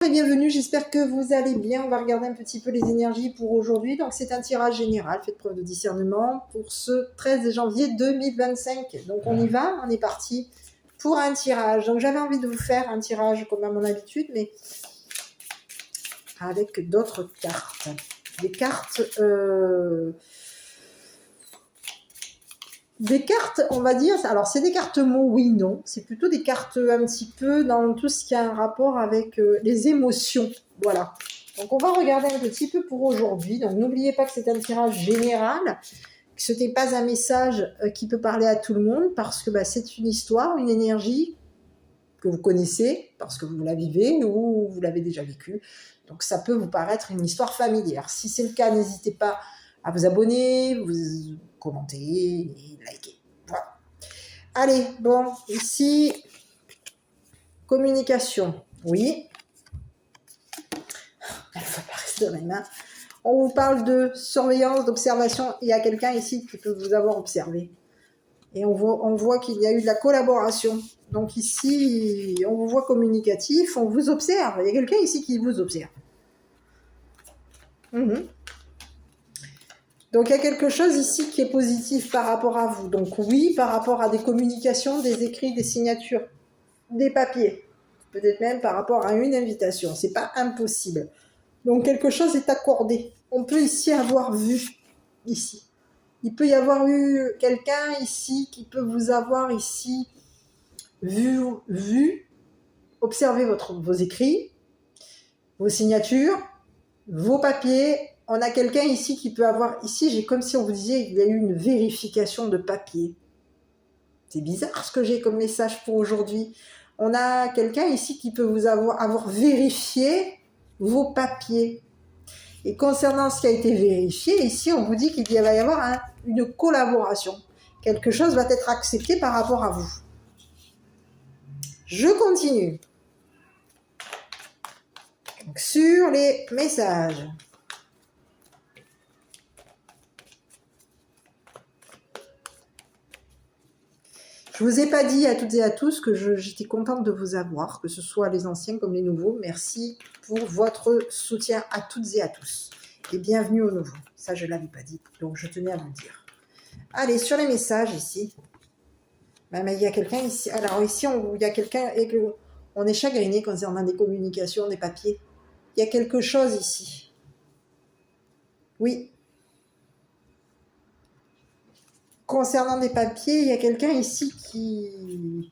Et bienvenue, j'espère que vous allez bien. On va regarder un petit peu les énergies pour aujourd'hui. Donc c'est un tirage général, faites preuve de discernement pour ce 13 janvier 2025. Donc on y va, on est parti pour un tirage. Donc j'avais envie de vous faire un tirage comme à mon habitude, mais avec d'autres cartes. Des cartes... Des cartes, on va dire, alors c'est des cartes mots, oui, non. C'est plutôt des cartes un petit peu dans tout ce qui a un rapport avec les émotions. Voilà. Donc on va regarder un petit peu pour aujourd'hui. Donc n'oubliez pas que c'est un tirage général, que ce n'est pas un message qui peut parler à tout le monde, parce que c'est une histoire, une énergie que vous connaissez, parce que vous la vivez ou vous l'avez déjà vécue. Donc ça peut vous paraître une histoire familière. Si c'est le cas, n'hésitez pas à vous abonner, vous commenter et liker. Voilà. Allez, bon, ici, communication. Oui. Elle ne va pas rester dans les mains. On vous parle de surveillance, d'observation. Il y a quelqu'un ici qui peut vous avoir observé. Et on voit qu'il y a eu de la collaboration. Donc ici, on vous voit communicatif, on vous observe. Il y a quelqu'un ici qui vous observe. Donc il y a quelque chose ici qui est positif par rapport à vous. Donc oui, par rapport à des communications, des écrits, des signatures, des papiers. Peut-être même par rapport à une invitation. C'est pas impossible. Donc quelque chose est accordé. On peut ici avoir vu, ici. Il peut y avoir eu quelqu'un ici qui peut vous avoir ici vu, observer vos écrits, vos signatures, vos papiers. On a quelqu'un ici qui peut avoir... Ici, j'ai comme si on vous disait qu'il y a eu une vérification de papier. C'est bizarre ce que j'ai comme message pour aujourd'hui. On a quelqu'un ici qui peut vous avoir vérifié vos papiers. Et concernant ce qui a été vérifié, ici, on vous dit qu'il va y avoir une collaboration. Quelque chose va être accepté par rapport à vous. Je continue. Donc, sur les messages. Je ne vous ai pas dit à toutes et à tous que j'étais contente de vous avoir, que ce soit les anciens comme les nouveaux. Merci pour votre soutien à toutes et à tous. Et bienvenue aux nouveaux. Ça, je ne l'avais pas dit, donc je tenais à vous le dire. Allez, sur les messages ici. Mais il y a quelqu'un ici. Alors ici, il y a quelqu'un et on est chagriné concernant des communications, des papiers. Il y a quelque chose ici. Oui. Concernant des papiers, il y a quelqu'un ici qui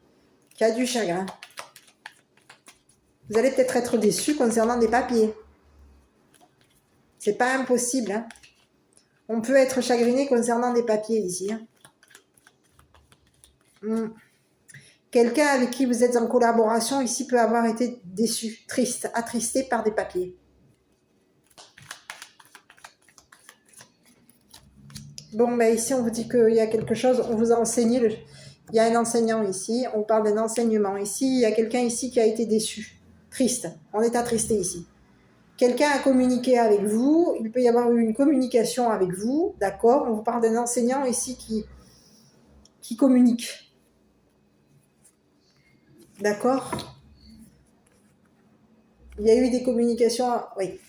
a du chagrin. Vous allez peut-être être déçu concernant des papiers. C'est pas impossible. Hein. On peut être chagriné concernant des papiers ici. Hein. Quelqu'un avec qui vous êtes en collaboration ici peut avoir été déçu, triste, attristé par des papiers. Bon, ici, on vous dit qu'il y a quelque chose, on vous a enseigné, il y a un enseignant ici, on parle d'un enseignement. Ici, il y a quelqu'un ici qui a été déçu, triste, on est attristé ici. Quelqu'un a communiqué avec vous, il peut y avoir eu une communication avec vous, d'accord? On vous parle d'un enseignant ici qui communique. D'accord? Il y a eu des communications, oui.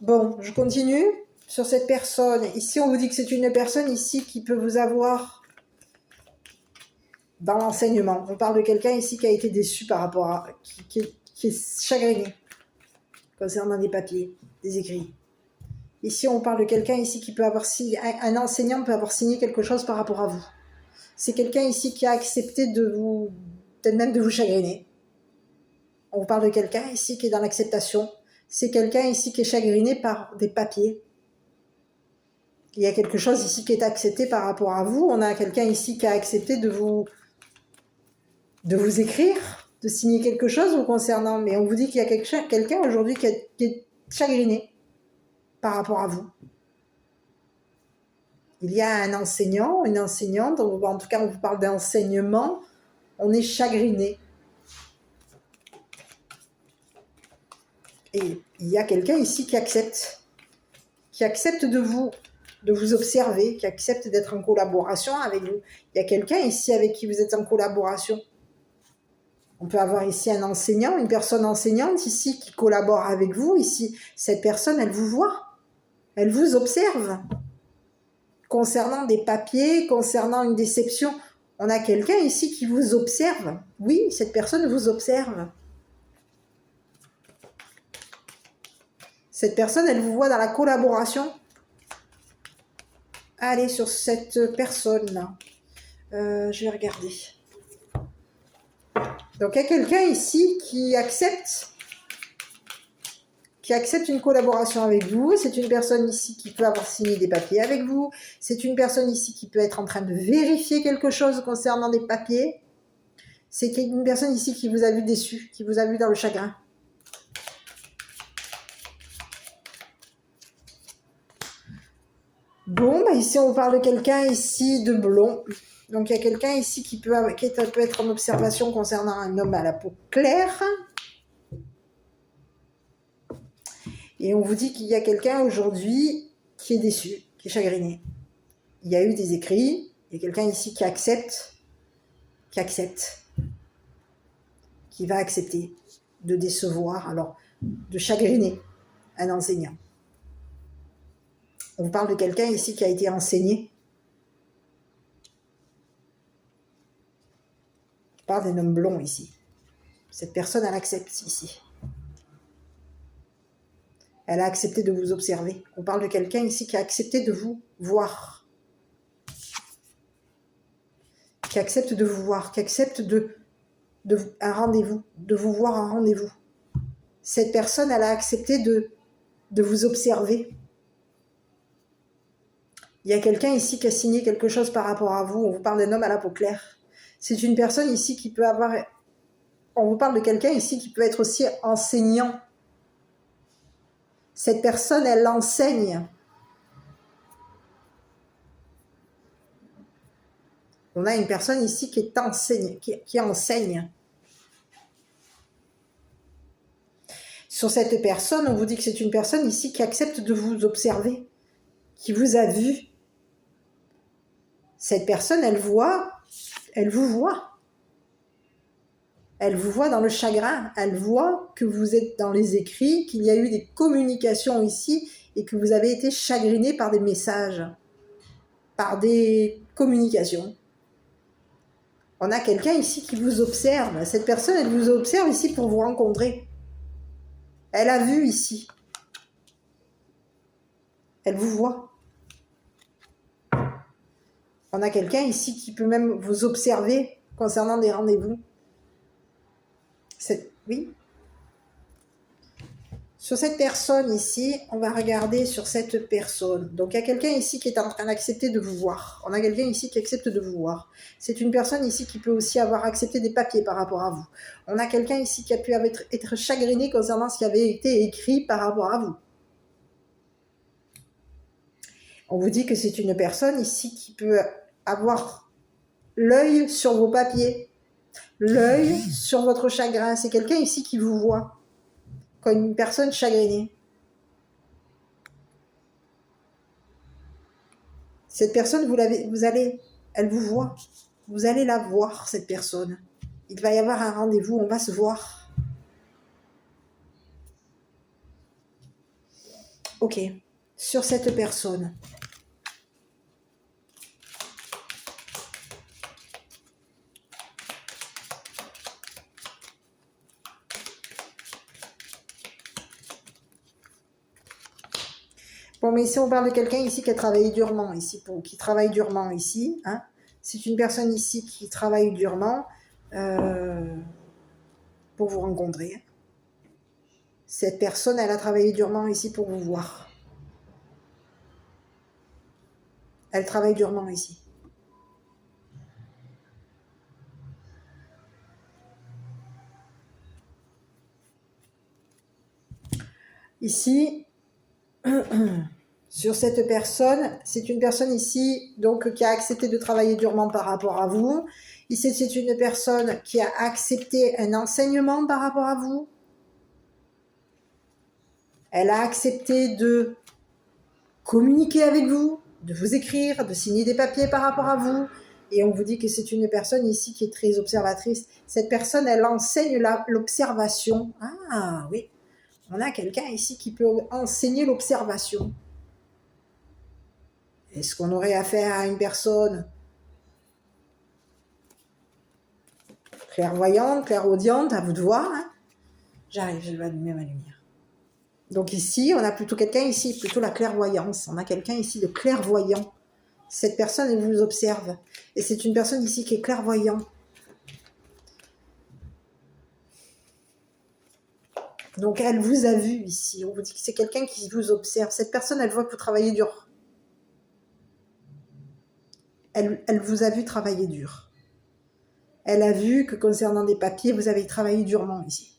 Bon, je continue sur cette personne. Ici, on vous dit que c'est une personne ici qui peut vous avoir dans l'enseignement. On parle de quelqu'un ici qui a été déçu par rapport à... qui est chagriné concernant des papiers, des écrits. Ici, on parle de quelqu'un ici qui peut avoir signé... Un enseignant peut avoir signé quelque chose par rapport à vous. C'est quelqu'un ici qui a accepté de vous... peut-être même de vous chagriner. On vous parle de quelqu'un ici qui est dans l'acceptation. C'est quelqu'un ici qui est chagriné par des papiers. Il y a quelque chose ici qui est accepté par rapport à vous. On a quelqu'un ici qui a accepté de vous écrire, de signer quelque chose vous concernant. Mais on vous dit qu'il y a quelqu'un aujourd'hui qui est chagriné par rapport à vous. Il y a un enseignant, une enseignante, en tout cas on vous parle d'enseignement, on est chagriné. Et il y a quelqu'un ici qui accepte de vous observer, qui accepte d'être en collaboration avec vous. Il y a quelqu'un ici avec qui vous êtes en collaboration. On peut avoir ici un enseignant, une personne enseignante ici qui collabore avec vous. Ici, cette personne, elle vous voit, elle vous observe. Concernant des papiers, concernant une déception, on a quelqu'un ici qui vous observe. Oui, cette personne vous observe. Cette personne, elle vous voit dans la collaboration. Allez, sur cette personne-là. Je vais regarder. Donc, il y a quelqu'un ici qui accepte une collaboration avec vous. C'est une personne ici qui peut avoir signé des papiers avec vous. C'est une personne ici qui peut être en train de vérifier quelque chose concernant des papiers. C'est une personne ici qui vous a vu déçu, qui vous a vu dans le chagrin. Bon, bah ici, on parle de quelqu'un ici de blond. Donc, il y a quelqu'un ici qui peut être en observation concernant un homme à la peau claire. Et on vous dit qu'il y a quelqu'un aujourd'hui qui est déçu, qui est chagriné. Il y a eu des écrits, il y a quelqu'un ici qui accepte, qui va accepter de décevoir, alors de chagriner un enseignant. On parle de quelqu'un ici qui a été enseigné. On parle d'un homme blond ici. Cette personne, elle accepte ici. Elle a accepté de vous observer. On parle de quelqu'un ici qui a accepté de vous voir. Qui accepte de vous voir, qui accepte un rendez-vous, de vous voir un rendez-vous. Cette personne, elle a accepté de vous observer. Il y a quelqu'un ici qui a signé quelque chose par rapport à vous. On vous parle d'un homme à la peau claire. C'est une personne ici qui peut avoir... On vous parle de quelqu'un ici qui peut être aussi enseignant. Cette personne, elle enseigne. On a une personne ici qui enseigne. Sur cette personne, on vous dit que c'est une personne ici qui accepte de vous observer, qui vous a vu. Cette personne, elle vous voit. Elle vous voit dans le chagrin. Elle voit que vous êtes dans les écrits, qu'il y a eu des communications ici et que vous avez été chagriné par des messages, par des communications. On a quelqu'un ici qui vous observe. Cette personne, elle vous observe ici pour vous rencontrer. Elle a vu ici. Elle vous voit. On a quelqu'un ici qui peut même vous observer concernant des rendez-vous. Oui. Sur cette personne ici, on va regarder sur cette personne. Donc, il y a quelqu'un ici qui est en train d'accepter de vous voir. On a quelqu'un ici qui accepte de vous voir. C'est une personne ici qui peut aussi avoir accepté des papiers par rapport à vous. On a quelqu'un ici qui a pu être chagriné concernant ce qui avait été écrit par rapport à vous. On vous dit que c'est une personne ici qui peut avoir l'œil sur vos papiers, l'œil sur votre chagrin. C'est quelqu'un ici qui vous voit comme une personne chagrinée. Cette personne, elle vous voit. Vous allez la voir, cette personne. Il va y avoir un rendez-vous, on va se voir. Ok, sur cette personne. Bon, mais ici, on parle de quelqu'un ici qui a travaillé durement, qui travaille durement ici. Hein. C'est une personne ici qui travaille durement pour vous rencontrer. Cette personne, elle a travaillé durement ici pour vous voir. Elle travaille durement ici. Ici, sur cette personne, c'est une personne ici donc qui a accepté de travailler durement par rapport à vous. Ici, c'est une personne qui a accepté un enseignement par rapport à vous. Elle a accepté de communiquer avec vous, de vous écrire, de signer des papiers par rapport à vous. Et on vous dit que c'est une personne ici qui est très observatrice. Cette personne, elle enseigne l'observation. Ah oui, on a quelqu'un ici qui peut enseigner l'observation. Est-ce qu'on aurait affaire à une personne clairvoyante, clairaudiente, à vous de voir, hein? J'arrive, je vais allumer ma lumière. Donc ici, on a plutôt quelqu'un ici, plutôt la clairvoyance. On a quelqu'un ici de clairvoyant. Cette personne, elle vous observe. Et c'est une personne ici qui est clairvoyant. Donc elle vous a vu ici. On vous dit que c'est quelqu'un qui vous observe. Cette personne, elle voit que vous travaillez dur. Elle vous a vu travailler dur. Elle a vu que concernant des papiers, vous avez travaillé durement ici.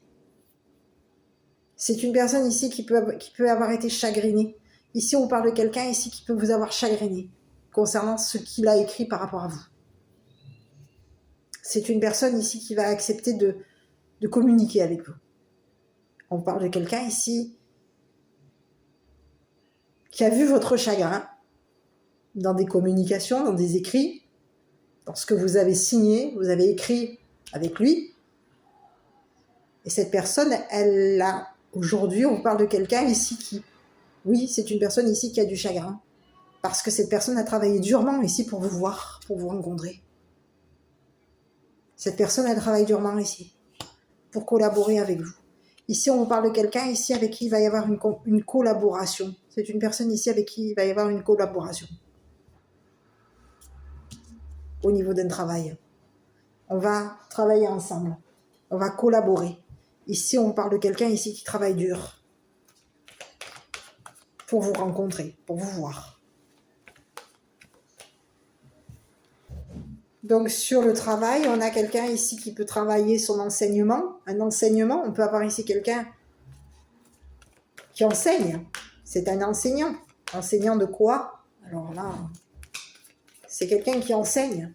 C'est une personne ici qui peut avoir été chagrinée. Ici, on parle de quelqu'un ici qui peut vous avoir chagriné concernant ce qu'il a écrit par rapport à vous. C'est une personne ici qui va accepter de communiquer avec vous. On parle de quelqu'un ici qui a vu votre chagrin dans des communications, dans des écrits, dans ce que vous avez signé, vous avez écrit avec lui. Et cette personne, elle a... Aujourd'hui, on parle de quelqu'un ici qui... Oui, c'est une personne ici qui a du chagrin. Parce que cette personne a travaillé durement ici pour vous voir, pour vous rencontrer. Cette personne, elle travaille durement ici pour collaborer avec vous. Ici, on vous parle de quelqu'un ici avec qui il va y avoir une collaboration. C'est une personne ici avec qui il va y avoir une collaboration. Au niveau d'un travail. On va travailler ensemble. On va collaborer. Ici, on parle de quelqu'un ici qui travaille dur pour vous rencontrer, pour vous voir. Donc, sur le travail, on a quelqu'un ici qui peut travailler son enseignement. Un enseignement, on peut avoir ici quelqu'un qui enseigne. C'est un enseignant. Enseignant de quoi? Alors là, c'est quelqu'un qui enseigne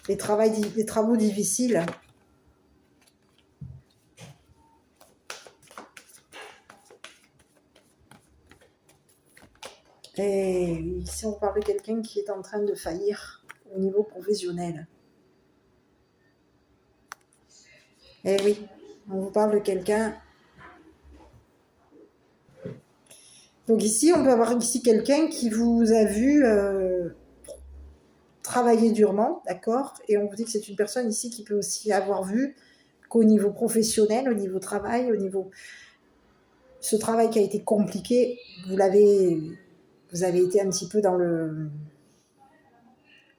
les travaux difficiles. Et ici, on parle de quelqu'un qui est en train de faillir au niveau professionnel. Eh oui, on vous parle de quelqu'un. Donc ici, on peut avoir ici quelqu'un qui vous a vu travailler durement, d'accord? Et on vous dit que c'est une personne ici qui peut aussi avoir vu qu'au niveau professionnel, au niveau travail, au niveau... Ce travail qui a été compliqué, vous avez été un petit peu dans le...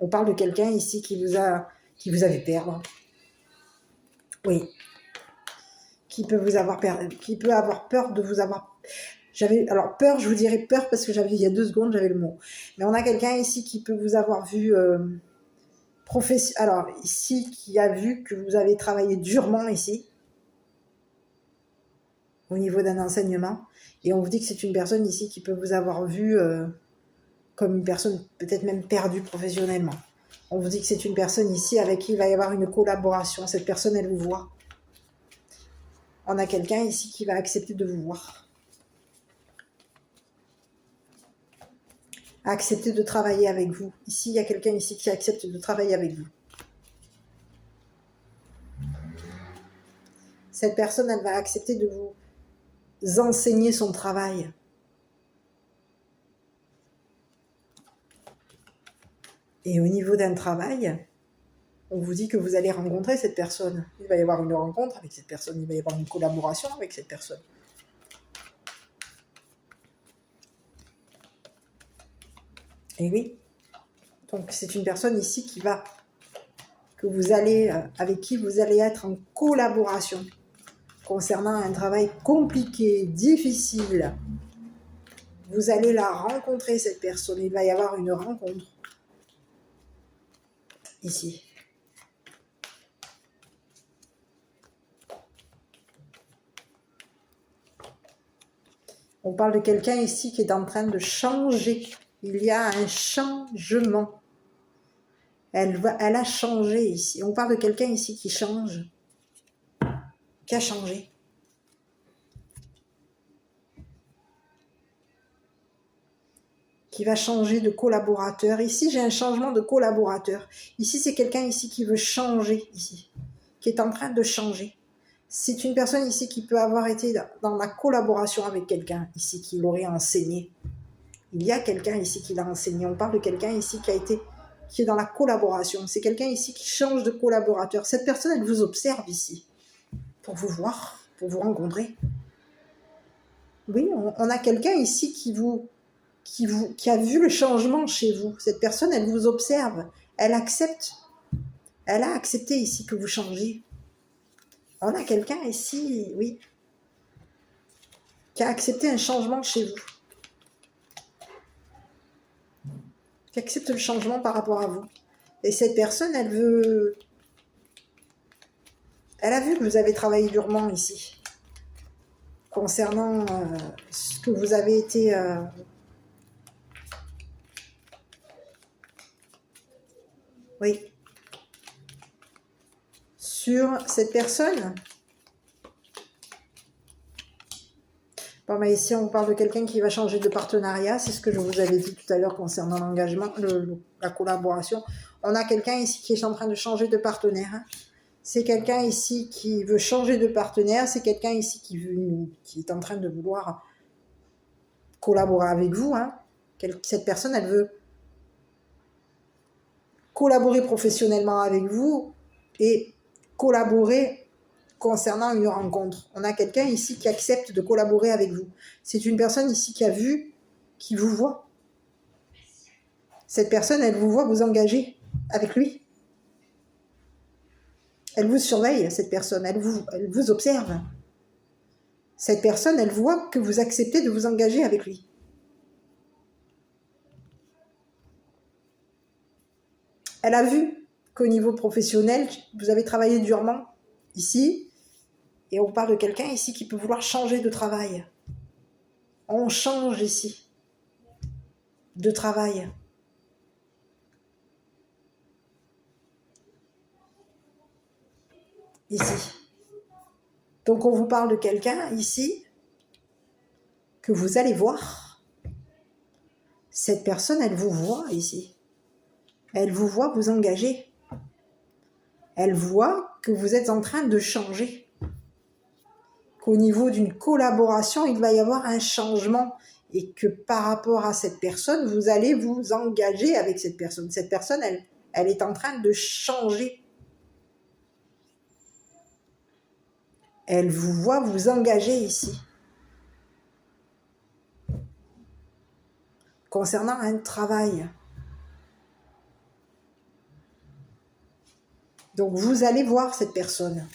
On parle de quelqu'un ici qui vous a fait perdre. Oui. Qui peut avoir peur de vous avoir... Alors peur, je vous dirais peur parce que il y a 2 secondes, j'avais le mot. Mais on a quelqu'un ici qui peut vous avoir vu... Alors ici, qui a vu que vous avez travaillé durement ici. Au niveau d'un enseignement. Et on vous dit que c'est une personne ici qui peut vous avoir vu comme une personne peut-être même perdue professionnellement. On vous dit que c'est une personne ici avec qui il va y avoir une collaboration. Cette personne, elle vous voit. On a quelqu'un ici qui va accepter de vous voir. Accepter de travailler avec vous. Ici, il y a quelqu'un ici qui accepte de travailler avec vous. Cette personne, elle va accepter de vous enseigner son travail. Et au niveau d'un travail, on vous dit que vous allez rencontrer cette personne. Il va y avoir une rencontre avec cette personne, il va y avoir une collaboration avec cette personne. Et oui, donc c'est une personne ici avec qui vous allez être en collaboration concernant un travail compliqué, difficile. Vous allez la rencontrer, cette personne. Il va y avoir une rencontre ici. On parle de quelqu'un ici qui est en train de changer. Il y a un changement. Elle a changé ici. On parle de quelqu'un ici qui change. Qui a changé. qui va changer de collaborateur. Ici, j'ai un changement de collaborateur. Ici, c'est quelqu'un ici qui veut changer, ici, qui est en train de changer. C'est une personne ici qui peut avoir été dans la collaboration avec quelqu'un ici qui l'aurait enseigné. Il y a quelqu'un ici qui l'a enseigné. On parle de quelqu'un ici qui est dans la collaboration. C'est quelqu'un ici qui change de collaborateur. Cette personne, elle vous observe ici pour vous voir, pour vous rencontrer. Oui, on a quelqu'un ici qui a vu le changement chez vous. Cette personne, elle vous observe. Elle accepte. Elle a accepté ici que vous changiez. On a quelqu'un ici, oui, qui a accepté un changement chez vous. Qui accepte le changement par rapport à vous. Et cette personne, elle a vu que vous avez travaillé durement ici. Concernant ce que vous avez été... oui. Sur cette personne. Bon, mais ici, on parle de quelqu'un qui va changer de partenariat. C'est ce que je vous avais dit tout à l'heure concernant l'engagement, la collaboration. On a quelqu'un ici qui est en train de changer de partenaire. Hein. C'est quelqu'un ici qui veut changer de partenaire. C'est quelqu'un ici qui est en train de vouloir collaborer avec vous. Hein. Cette personne, elle veut collaborer professionnellement avec vous et collaborer concernant une rencontre. On a quelqu'un ici qui accepte de collaborer avec vous. C'est une personne ici qui a vu, qui vous voit. Cette personne, elle vous voit vous engager avec lui. Elle vous surveille, cette personne. Elle vous observe. Cette personne, elle voit que vous acceptez de vous engager avec lui. Elle a vu qu'au niveau professionnel, vous avez travaillé durement ici. Et on parle de quelqu'un ici qui peut vouloir changer de travail. On change ici de travail. Ici. Donc on vous parle de quelqu'un ici que vous allez voir. Cette personne, elle vous voit ici. Elle vous voit vous engager. Elle voit que vous êtes en train de changer. Qu'au niveau d'une collaboration, il va y avoir un changement et que par rapport à cette personne, vous allez vous engager avec cette personne. Cette personne, elle est en train de changer. Elle vous voit vous engager ici. Concernant un travail. Donc vous allez voir cette personne.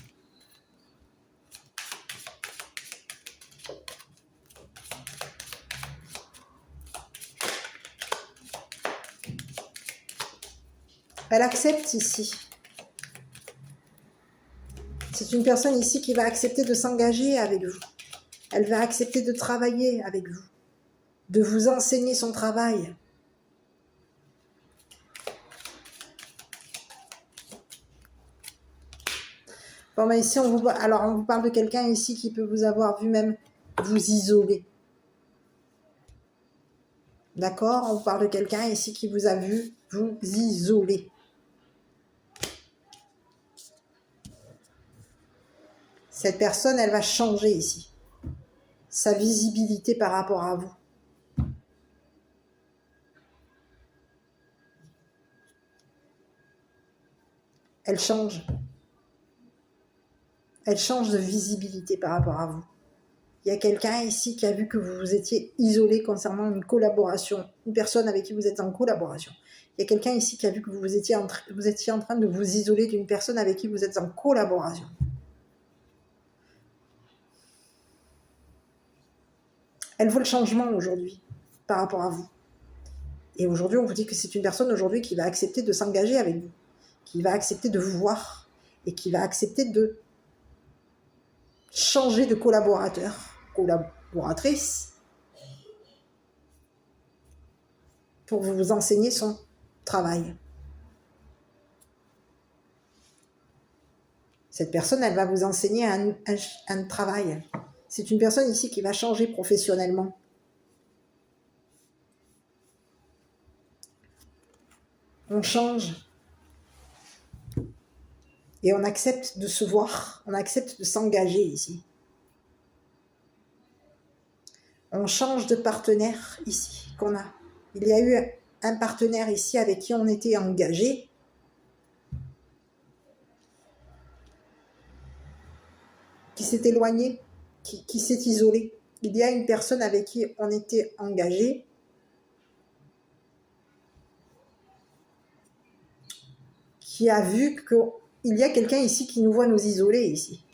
Elle accepte ici. C'est une personne ici qui va accepter de s'engager avec vous. Elle va accepter de travailler avec vous. De vous enseigner son travail. Bon, mais ici, on vous parle de quelqu'un ici qui peut vous avoir vu même vous isoler. D'accord? On vous parle de quelqu'un ici qui vous a vu vous isoler. Cette personne, elle va changer ici. Sa visibilité par rapport à vous. Elle change. Elle change de visibilité par rapport à vous. Il y a quelqu'un ici qui a vu que vous vous étiez isolé concernant une collaboration, une personne avec qui vous êtes en collaboration. Il y a quelqu'un ici qui a vu que vous étiez en train de vous isoler d'une personne avec qui vous êtes en collaboration. Elle veut le changement aujourd'hui par rapport à vous. Et aujourd'hui, on vous dit que c'est une personne aujourd'hui qui va accepter de s'engager avec vous, qui va accepter de vous voir et qui va accepter de changer de collaborateur, collaboratrice, pour vous enseigner son travail. Cette personne, elle va vous enseigner un travail. C'est une personne ici qui va changer professionnellement. On change. Et on accepte de se voir. On accepte de s'engager ici. On change de partenaire ici qu'on a. Il y a eu un partenaire ici avec qui on était engagé. Qui s'est éloigné, qui s'est isolé. Il y a une personne avec qui on était engagé. Qui a vu qu'il y a quelqu'un ici qui nous voit nous isoler ici.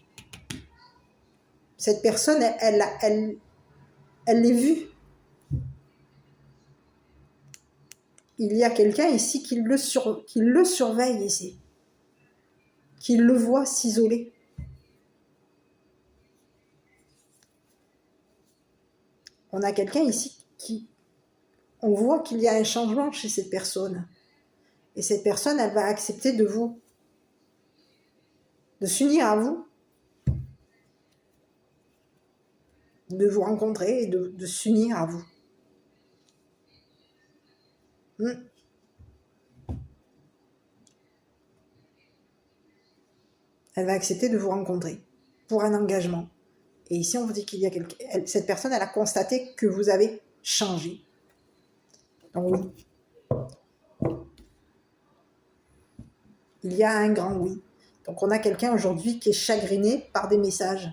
Cette personne, elle l'est vue. Il y a quelqu'un ici qui le surveille ici. Qui le voit s'isoler. On a quelqu'un ici on voit qu'il y a un changement chez cette personne. Et cette personne, elle va accepter de s'unir à vous, de vous rencontrer et de s'unir à vous. Elle va accepter de vous rencontrer pour un engagement. Et ici, on vous dit qu'il y a cette personne, elle a constaté que vous avez changé. Donc oui. Il y a un grand oui. Donc on a quelqu'un aujourd'hui qui est chagriné par des messages.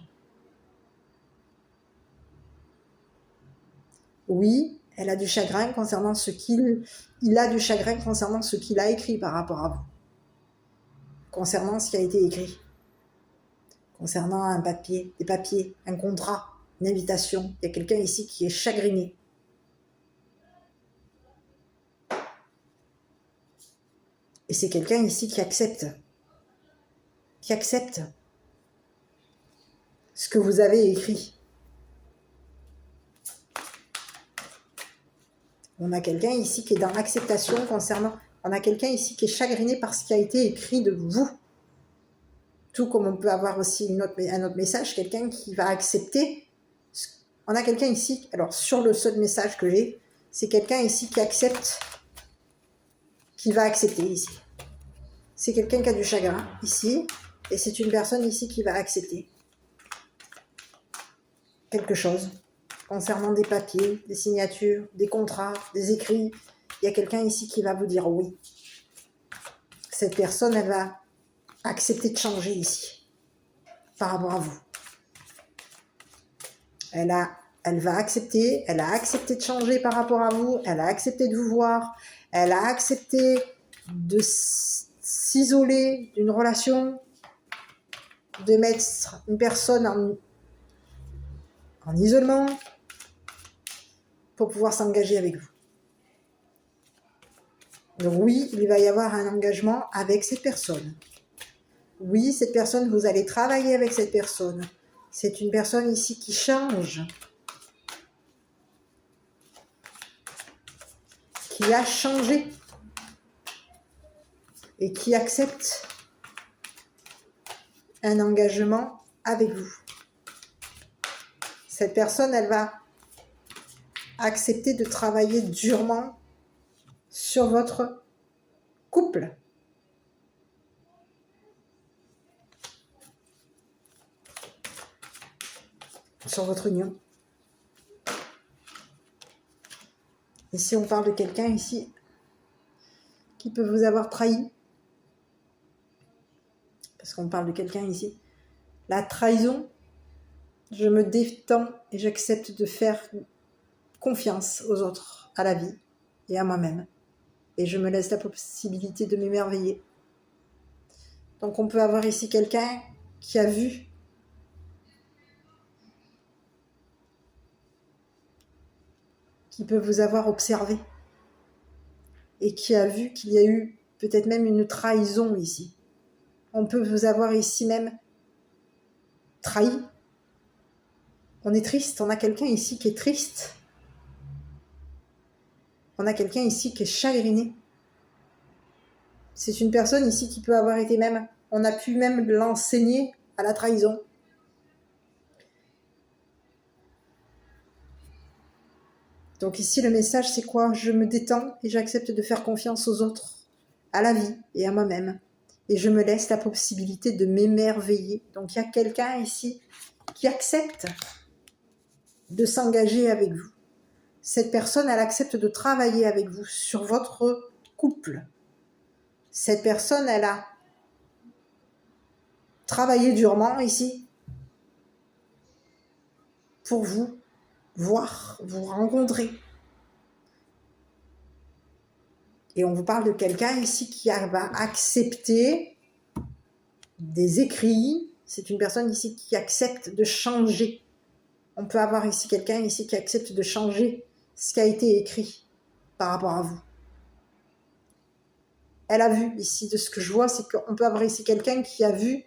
Oui, elle a du chagrin concernant il a du chagrin concernant ce qu'il a écrit par rapport à vous. Concernant ce qui a été écrit. Concernant un papier, des papiers, un contrat, une invitation. Il y a quelqu'un ici qui est chagriné. Et c'est quelqu'un ici qui accepte ce que vous avez écrit. On a quelqu'un ici qui est dans l'acceptation on a quelqu'un ici qui est chagriné par ce qui a été écrit de vous. Tout comme on peut avoir aussi un autre message, quelqu'un qui va accepter. On a quelqu'un ici, alors sur le seul message que j'ai, c'est quelqu'un ici qui accepte, qui va accepter ici. C'est quelqu'un qui a du chagrin ici, et c'est une personne ici qui va accepter quelque chose concernant des papiers, des signatures, des contrats, des écrits. Il y a quelqu'un ici qui va vous dire oui. Cette personne, elle va accepter de changer ici par rapport à vous. Elle va accepter, elle a accepté de changer par rapport à vous, elle a accepté de vous voir, elle a accepté de s'isoler d'une relation, de mettre une personne en isolement pour pouvoir s'engager avec vous. Donc oui, il va y avoir un engagement avec cette personne. Oui, cette personne, vous allez travailler avec cette personne. C'est une personne ici qui change, qui a changé et qui accepte un engagement avec vous. Cette personne, elle va accepter de travailler durement sur votre couple. Sur votre union. Ici, on parle de quelqu'un ici qui peut vous avoir trahi. Parce qu'on parle de quelqu'un ici. La trahison, je me détends et j'accepte de faire confiance aux autres, à la vie et à moi-même. Et je me laisse la possibilité de m'émerveiller. Donc on peut avoir ici quelqu'un qui a vu qui peut vous avoir observé et qui a vu qu'il y a eu peut-être même une trahison ici. On peut vous avoir ici même trahi. On est triste, on a quelqu'un ici qui est triste. On a quelqu'un ici qui est chagriné. C'est une personne ici qui peut avoir été même, on a pu même l'enseigner à la trahison. Donc ici, le message, c'est quoi? Je me détends et j'accepte de faire confiance aux autres. à la vie et à moi-même. Et je me laisse la possibilité de m'émerveiller. Donc il y a quelqu'un ici qui accepte de s'engager avec vous. Cette personne, elle accepte de travailler avec vous sur votre couple. Cette personne, elle a travaillé durement ici pour vous voir, vous rencontrer. Et on vous parle de quelqu'un ici qui va accepter des écrits. C'est une personne ici qui accepte de changer. On peut avoir ici quelqu'un ici qui accepte de changer ce qui a été écrit par rapport à vous. Elle a vu ici, de ce que je vois, c'est qu'on peut avoir ici quelqu'un qui a vu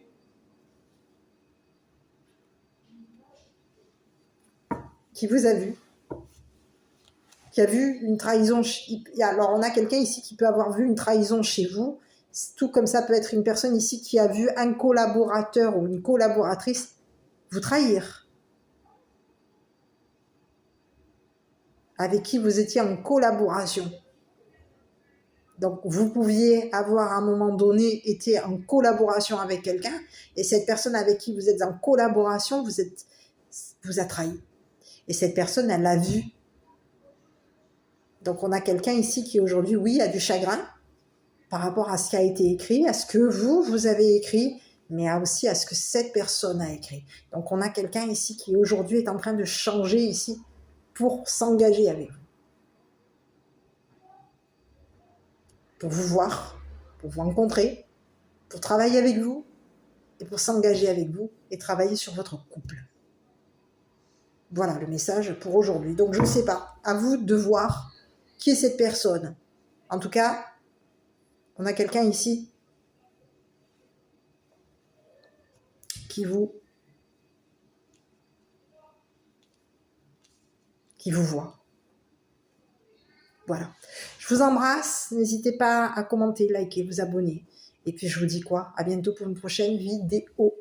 qui vous a vu, qui a vu une trahison. Alors on a quelqu'un ici qui peut avoir vu une trahison chez vous, tout comme ça peut être une personne ici qui a vu un collaborateur ou une collaboratrice vous trahir, avec qui vous étiez en collaboration. Donc vous pouviez avoir à un moment donné été en collaboration avec quelqu'un, et cette personne avec qui vous êtes en collaboration vous a trahi. Et cette personne, elle l'a vu. Donc on a quelqu'un ici qui aujourd'hui, oui, a du chagrin par rapport à ce qui a été écrit, à ce que vous avez écrit, mais aussi à ce que cette personne a écrit. Donc on a quelqu'un ici qui aujourd'hui est en train de changer ici pour s'engager avec vous. Pour vous voir, pour vous rencontrer, pour travailler avec vous et pour s'engager avec vous et travailler sur votre couple. Voilà le message pour aujourd'hui. Donc je ne sais pas, à vous de voir qui est cette personne. En tout cas, on a quelqu'un ici qui vous voit. Voilà. Je vous embrasse. N'hésitez pas à commenter, liker, vous abonner. Et puis je vous dis quoi? À bientôt pour une prochaine vidéo.